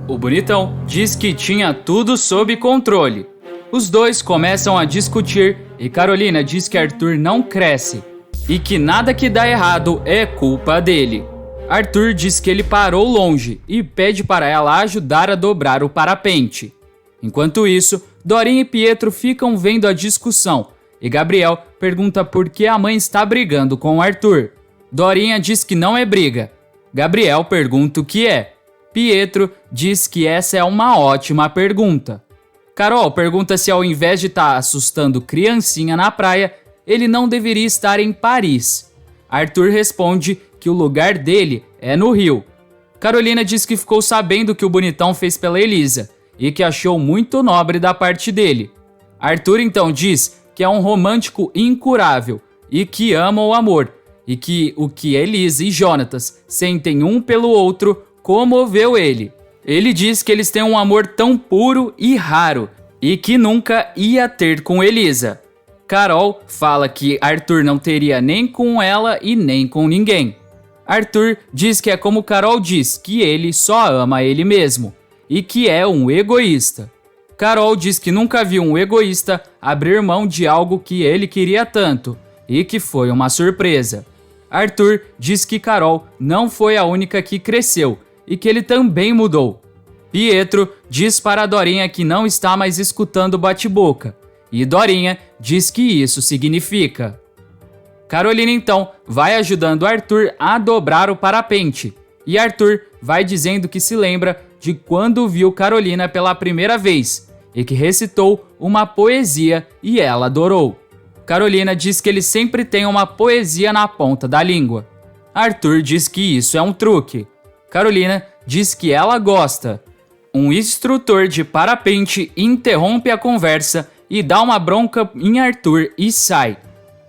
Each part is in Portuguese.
O bonitão diz que tinha tudo sob controle. Os dois começam a discutir e Carolina diz que Arthur não cresce e que nada que dá errado é culpa dele. Arthur diz que ele parou longe e pede para ela ajudar a dobrar o parapente. Enquanto isso, Dorinha e Pietro ficam vendo a discussão e Gabriel pergunta por que a mãe está brigando com Arthur. Dorinha diz que não é briga. Gabriel pergunta o que é. Pietro diz que essa é uma ótima pergunta. Carol pergunta se ao invés de estar assustando criancinha na praia, ele não deveria estar em Paris. Arthur responde que o lugar dele é no Rio. Carolina diz que ficou sabendo que o bonitão fez pela Elisa e que achou muito nobre da parte dele. Arthur então diz que é um romântico incurável e que ama o amor e que o que Elisa e Jonatas sentem um pelo outro comoveu ele. Ele diz que eles têm um amor tão puro e raro e que nunca ia ter com Elisa. Carol fala que Arthur não teria nem com ela e nem com ninguém. Arthur diz que é como Carol diz, que ele só ama ele mesmo e que é um egoísta. Carol diz que nunca viu um egoísta abrir mão de algo que ele queria tanto e que foi uma surpresa. Arthur diz que Carol não foi a única que cresceu e que ele também mudou. Pietro diz para Dorinha que não está mais escutando o bate-boca e Dorinha diz que isso significa. Carolina então vai ajudando Arthur a dobrar o parapente e Arthur vai dizendo que se lembra de quando viu Carolina pela primeira vez e que recitou uma poesia e ela adorou. Carolina diz que ele sempre tem uma poesia na ponta da língua. Arthur diz que isso é um truque. Carolina diz que ela gosta. Um instrutor de parapente interrompe a conversa e dá uma bronca em Arthur e sai.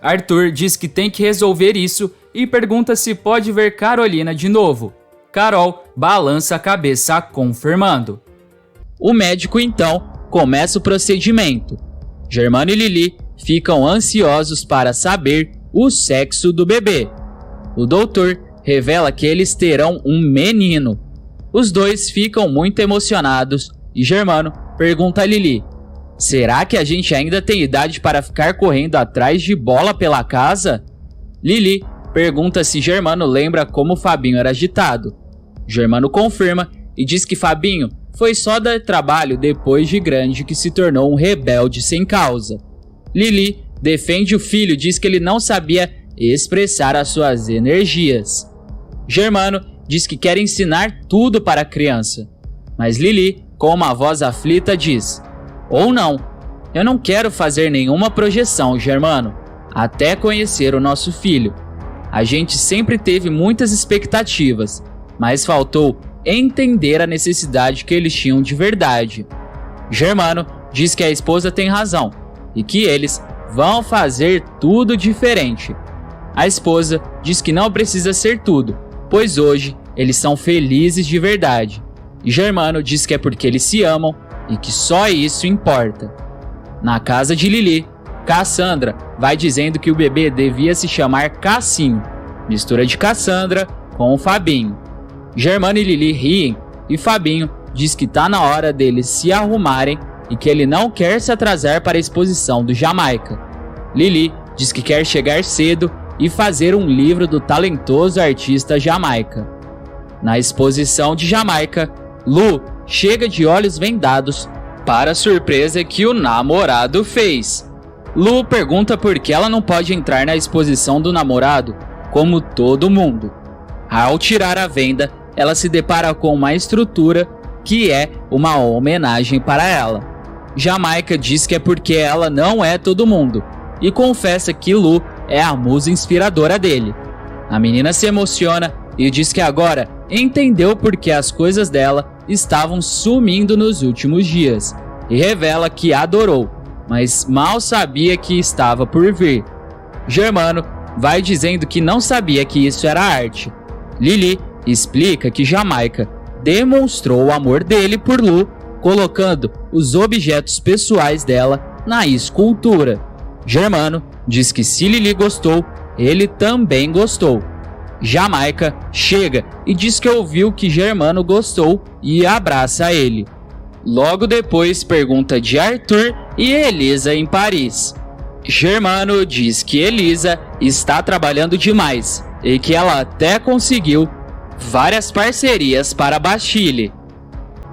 Arthur diz que tem que resolver isso e pergunta se pode ver Carolina de novo. Carol balança a cabeça confirmando. O médico então começa o procedimento. Germano e Lili ficam ansiosos para saber o sexo do bebê. O doutor revela que eles terão um menino. Os dois ficam muito emocionados e Germano pergunta a Lili: será que a gente ainda tem idade para ficar correndo atrás de bola pela casa? Lili pergunta se Germano lembra como Fabinho era agitado. Germano confirma e diz que Fabinho foi só dar trabalho depois de grande que se tornou um rebelde sem causa. Lili defende o filho e diz que ele não sabia expressar as suas energias. Germano diz que quer ensinar tudo para a criança. Mas Lili, com uma voz aflita, diz: ou não, eu não quero fazer nenhuma projeção, Germano, até conhecer o nosso filho. A gente sempre teve muitas expectativas, mas faltou entender a necessidade que eles tinham de verdade. Germano diz que a esposa tem razão e que eles vão fazer tudo diferente. A esposa diz que não precisa ser tudo, pois hoje eles são felizes de verdade. E Germano diz que é porque eles se amam e que só isso importa. Na casa de Lili, Cassandra vai dizendo que o bebê devia se chamar Cassinho, mistura de Cassandra com o Fabinho. Germano e Lili riem e Fabinho diz que tá na hora deles se arrumarem e que ele não quer se atrasar para a exposição do Jamaica. Lili diz que quer chegar cedo e fazer um livro do talentoso artista Jamaica. Na exposição de Jamaica, Lu chega de olhos vendados para a surpresa que o namorado fez. Lu pergunta por que ela não pode entrar na exposição do namorado como todo mundo. Ao tirar a venda, ela se depara com uma estrutura que é uma homenagem para ela. Jamaica diz que é porque ela não é todo mundo e confessa que Lu é a musa inspiradora dele. A menina se emociona e diz que agora entendeu por que as coisas dela estavam sumindo nos últimos dias e revela que adorou, mas mal sabia que estava por vir. Germano vai dizendo que não sabia que isso era arte. Lili explica que Jamaica demonstrou o amor dele por Lu, colocando os objetos pessoais dela na escultura. Germano diz que se Lili gostou, ele também gostou. Jamaica chega e diz que ouviu que Germano gostou e abraça ele. Logo depois pergunta de Arthur e Elisa em Paris. Germano diz que Elisa está trabalhando demais e que ela até conseguiu várias parcerias para a Bastille.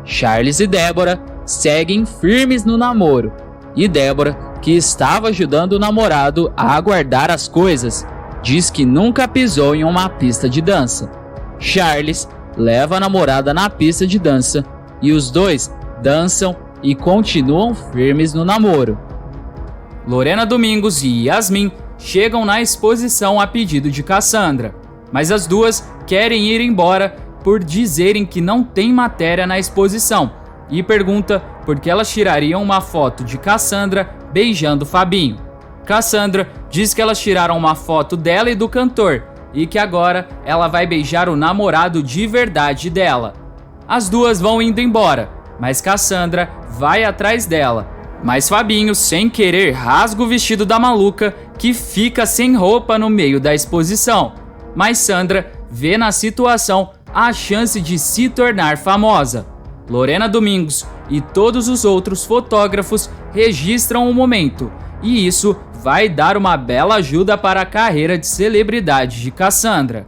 Charles e Débora seguem firmes no namoro, e Débora, que estava ajudando o namorado a guardar as coisas, diz que nunca pisou em uma pista de dança. Charles leva a namorada na pista de dança e os dois dançam e continuam firmes no namoro. Lorena Domingos e Yasmin chegam na exposição a pedido de Cassandra, mas as duas querem ir embora por dizerem que não tem matéria na exposição e pergunta por que elas tirariam uma foto de Cassandra beijando Fabinho. Cassandra diz que elas tiraram uma foto dela e do cantor e que agora ela vai beijar o namorado de verdade dela. As duas vão indo embora, mas Cassandra vai atrás dela. Mas Fabinho, sem querer, rasga o vestido da maluca, que fica sem roupa no meio da exposição. Mas Sandra vê na situação a chance de se tornar famosa. Lorena Domingos e todos os outros fotógrafos registram o momento, e isso vai dar uma bela ajuda para a carreira de celebridade de Cassandra.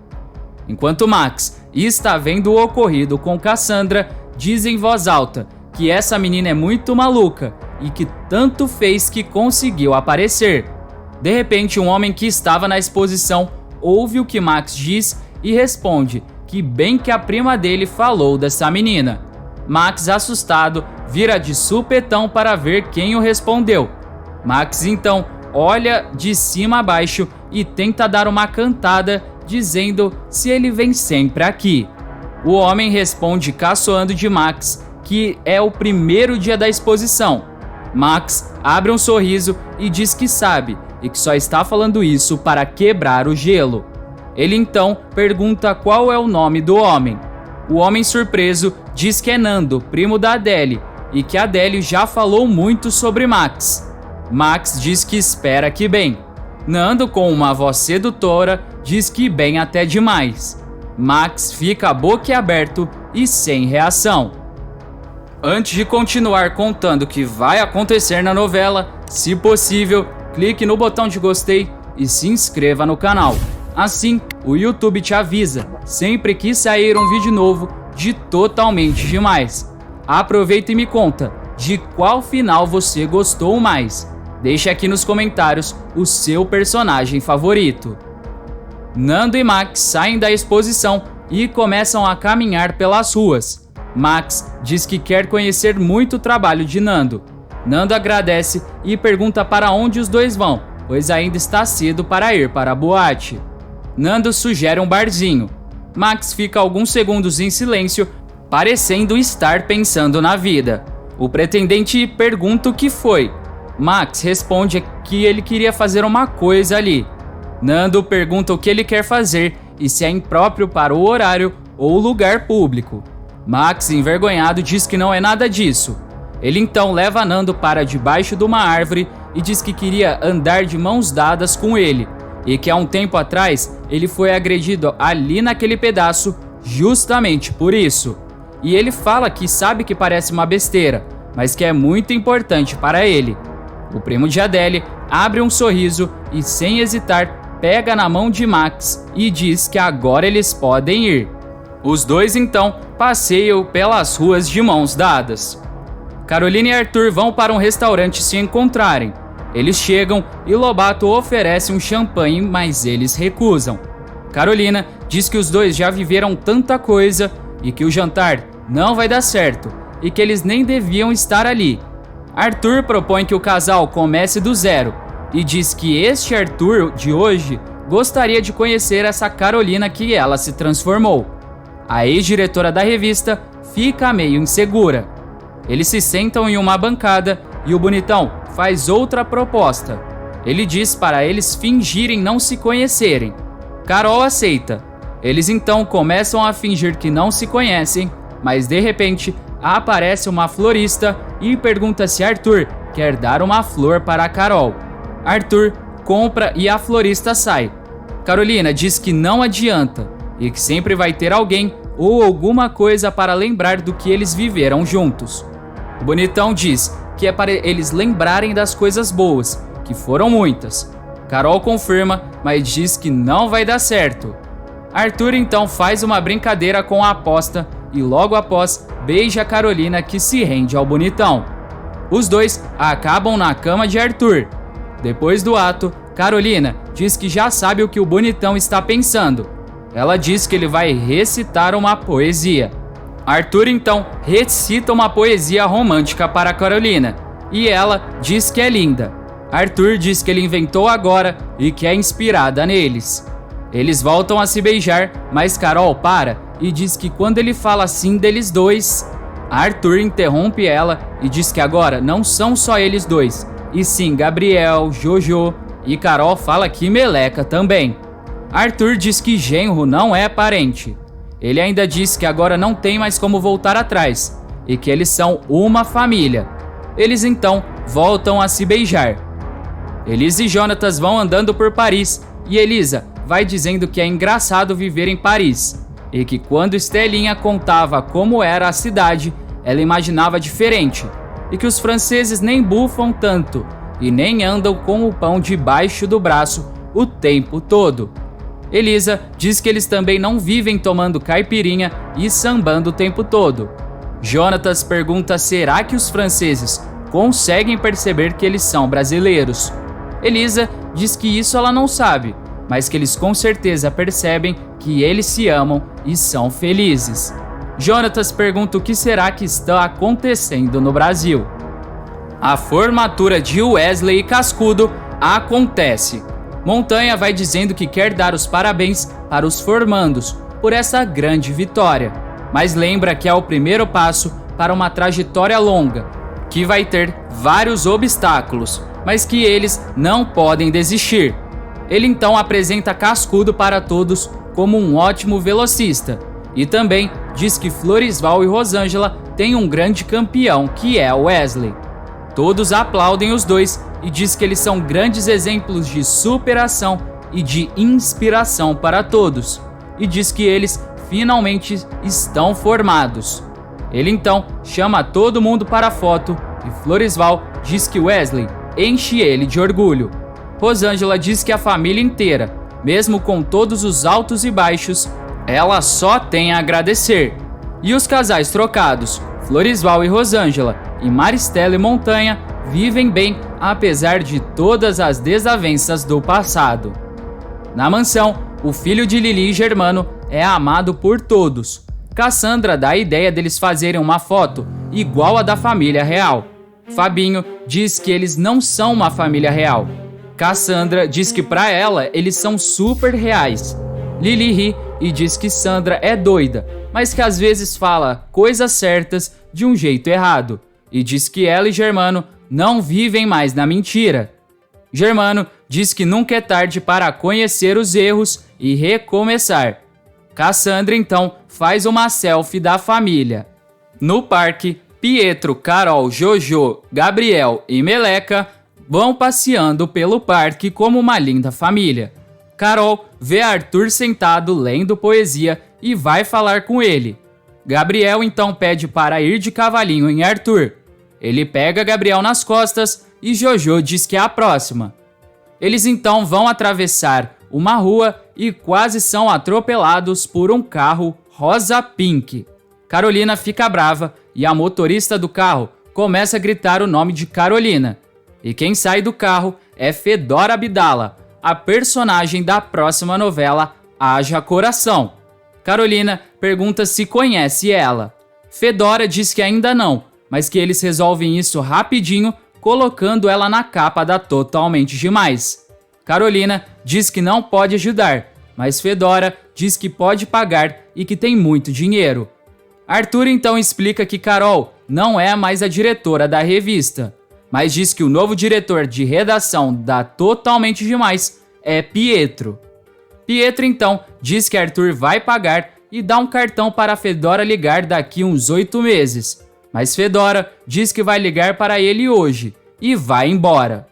Enquanto Max está vendo o ocorrido com Cassandra, diz em voz alta que essa menina é muito maluca e que tanto fez que conseguiu aparecer. De repente, um homem que estava na exposição ouve o que Max diz e responde que bem que a prima dele falou dessa menina. Max, assustado, vira de supetão para ver quem o respondeu. Max então olha de cima a baixo e tenta dar uma cantada dizendo se ele vem sempre aqui. O homem responde caçoando de Max que é o primeiro dia da exposição. Max abre um sorriso e diz que sabe e que só está falando isso para quebrar o gelo. Ele então pergunta qual é o nome do homem. O homem, surpreso, diz que é Nando, primo da Adele, e que a Adele já falou muito sobre Max. Max diz que espera que bem. Nando, com uma voz sedutora, diz que bem até demais. Max fica boquiaberto e sem reação. Antes de continuar contando o que vai acontecer na novela, se possível, clique no botão de gostei e se inscreva no canal. Assim, o YouTube te avisa sempre que sair um vídeo novo de Totalmente Demais. Aproveita e me conta de qual final você gostou mais. Deixe aqui nos comentários o seu personagem favorito. Nando e Max saem da exposição e começam a caminhar pelas ruas. Max diz que quer conhecer muito o trabalho de Nando. Nando agradece e pergunta para onde os dois vão, pois ainda está cedo para ir para a boate. Nando sugere um barzinho. Max fica alguns segundos em silêncio, parecendo estar pensando na vida. O pretendente pergunta o que foi. Max responde que ele queria fazer uma coisa ali. Nando pergunta o que ele quer fazer e se é impróprio para o horário ou lugar público. Max, envergonhado, diz que não é nada disso. Ele então leva Nando para debaixo de uma árvore e diz que queria andar de mãos dadas com ele, e que há um tempo atrás ele foi agredido ali naquele pedaço justamente por isso. E ele fala que sabe que parece uma besteira, mas que é muito importante para ele. O primo de Adele abre um sorriso e, sem hesitar, pega na mão de Max e diz que agora eles podem ir. Os dois então passeiam pelas ruas de mãos dadas. Carolina e Arthur vão para um restaurante se encontrarem. Eles chegam e Lobato oferece um champanhe, mas eles recusam. Carolina diz que os dois já viveram tanta coisa e que o jantar não vai dar certo e que eles nem deviam estar ali. Arthur propõe que o casal comece do zero e diz que este Arthur de hoje gostaria de conhecer essa Carolina que ela se transformou. A ex-diretora da revista fica meio insegura. Eles se sentam em uma bancada e o bonitão faz outra proposta. Ele diz para eles fingirem não se conhecerem. Carol aceita. Eles então começam a fingir que não se conhecem, mas de repente aparece uma florista e pergunta se Arthur quer dar uma flor para a Carol. Arthur compra e a florista sai. Carolina diz que não adianta e que sempre vai ter alguém ou alguma coisa para lembrar do que eles viveram juntos. O bonitão diz que é para eles lembrarem das coisas boas, que foram muitas. Carol confirma, mas diz que não vai dar certo. Arthur então faz uma brincadeira com a aposta e logo após beija Carolina, que se rende ao bonitão. Os dois acabam na cama de Arthur. Depois do ato, Carolina diz que já sabe o que o bonitão está pensando. Ela diz que ele vai recitar uma poesia. Arthur então recita uma poesia romântica para Carolina e ela diz que é linda. Arthur diz que ele inventou agora e que é inspirada neles. Eles voltam a se beijar, mas Carol para e diz que quando ele fala assim deles dois, Arthur interrompe ela e diz que agora não são só eles dois, e sim Gabriel, Jojo, e Carol fala que Meleca também. Arthur diz que genro não é parente. Ele ainda diz que agora não tem mais como voltar atrás e que eles são uma família. Eles então voltam a se beijar. Elisa e Jonatas vão andando por Paris e Elisa vai dizendo que é engraçado viver em Paris e que quando Estelinha contava como era a cidade, ela imaginava diferente e que os franceses nem bufam tanto e nem andam com o pão debaixo do braço o tempo todo. Elisa diz que eles também não vivem tomando caipirinha e sambando o tempo todo. Jonatas pergunta: será que os franceses conseguem perceber que eles são brasileiros? Elisa diz que isso ela não sabe, mas que eles com certeza percebem que eles se amam e são felizes. Jonatas pergunta o que será que está acontecendo no Brasil. A formatura de Wesley e Cascudo acontece. Montanha vai dizendo que quer dar os parabéns para os formandos por essa grande vitória, mas lembra que é o primeiro passo para uma trajetória longa, que vai ter vários obstáculos, mas que eles não podem desistir. Ele então apresenta Cascudo para todos como um ótimo velocista e também diz que Floresval e Rosângela têm um grande campeão, que é Wesley. Todos aplaudem os dois e diz que eles são grandes exemplos de superação e de inspiração para todos, e diz que eles finalmente estão formados. Ele então chama todo mundo para a foto e Floresval diz que Wesley enche ele de orgulho. Rosângela diz que a família inteira, mesmo com todos os altos e baixos, ela só tem a agradecer. E os casais trocados, Floresval e Rosângela, e Maristela e Montanha, vivem bem apesar de todas as desavenças do passado. Na mansão, o filho de Lili e Germano é amado por todos. Cassandra dá a ideia deles fazerem uma foto igual a da família real. Fabinho diz que eles não são uma família real. Cassandra diz que para ela eles são super reais. Lili ri e diz que Sandra é doida, mas que às vezes fala coisas certas de um jeito errado. E diz que ela e Germano não vivem mais na mentira. Germano diz que nunca é tarde para conhecer os erros e recomeçar. Cassandra então faz uma selfie da família. No parque, Pietro, Carol, Jojo, Gabriel e Meleca vão passeando pelo parque como uma linda família. Carol vê Arthur sentado lendo poesia e vai falar com ele. Gabriel então pede para ir de cavalinho em Arthur. Ele pega Gabriel nas costas e Jojo diz que é a próxima. Eles então vão atravessar uma rua e quase são atropelados por um carro rosa pink. Carolina fica brava e a motorista do carro começa a gritar o nome de Carolina. E quem sai do carro é Fedora Abdala, a personagem da próxima novela Haja Coração. Carolina pergunta se conhece ela. Fedora diz que ainda não, mas que eles resolvem isso rapidinho, colocando ela na capa da Totalmente Demais. Carolina diz que não pode ajudar, mas Fedora diz que pode pagar e que tem muito dinheiro. Arthur então explica que Carol não é mais a diretora da revista, mas diz que o novo diretor de redação da Totalmente Demais é Pietro. Pietro então diz que Arthur vai pagar e dá um cartão para Fedora ligar daqui uns 8 meses. Mas Fedora diz que vai ligar para ele hoje e vai embora.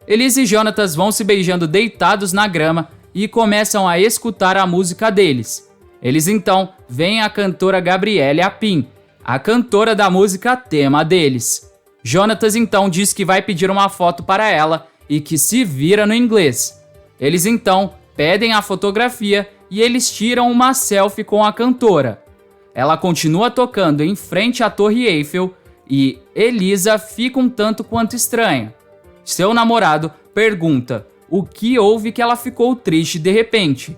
Elisa e Jonatas vão se beijando deitados na grama e começam a escutar a música deles. Eles então veem a cantora Gabrielle Apin, a cantora da música tema deles. Jonatas então diz que vai pedir uma foto para ela e que se vira no inglês. Eles então pedem a fotografia e eles tiram uma selfie com a cantora. Ela continua tocando em frente à Torre Eiffel e Elisa fica um tanto quanto estranha. Seu namorado pergunta o que houve que ela ficou triste de repente.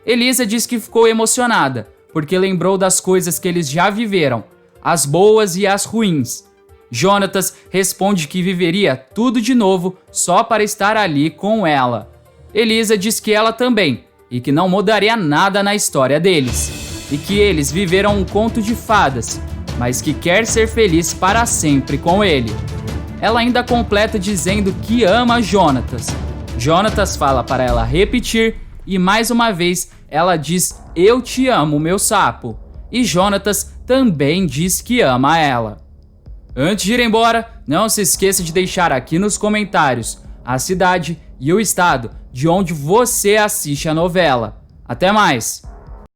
Elisa diz que ficou emocionada, porque lembrou das coisas que eles já viveram, as boas e as ruins. Jonatas responde que viveria tudo de novo só para estar ali com ela. Elisa diz que ela também, e que não mudaria nada na história deles, e que eles viveram um conto de fadas, mas que quer ser feliz para sempre com ele. Ela ainda completa dizendo que ama Jonatas. Jonatas fala para ela repetir e mais uma vez ela diz "Eu te amo, meu sapo". E Jonatas também diz que ama ela. Antes de ir embora, não se esqueça de deixar aqui nos comentários a cidade e o estado de onde você assiste a novela. Até mais!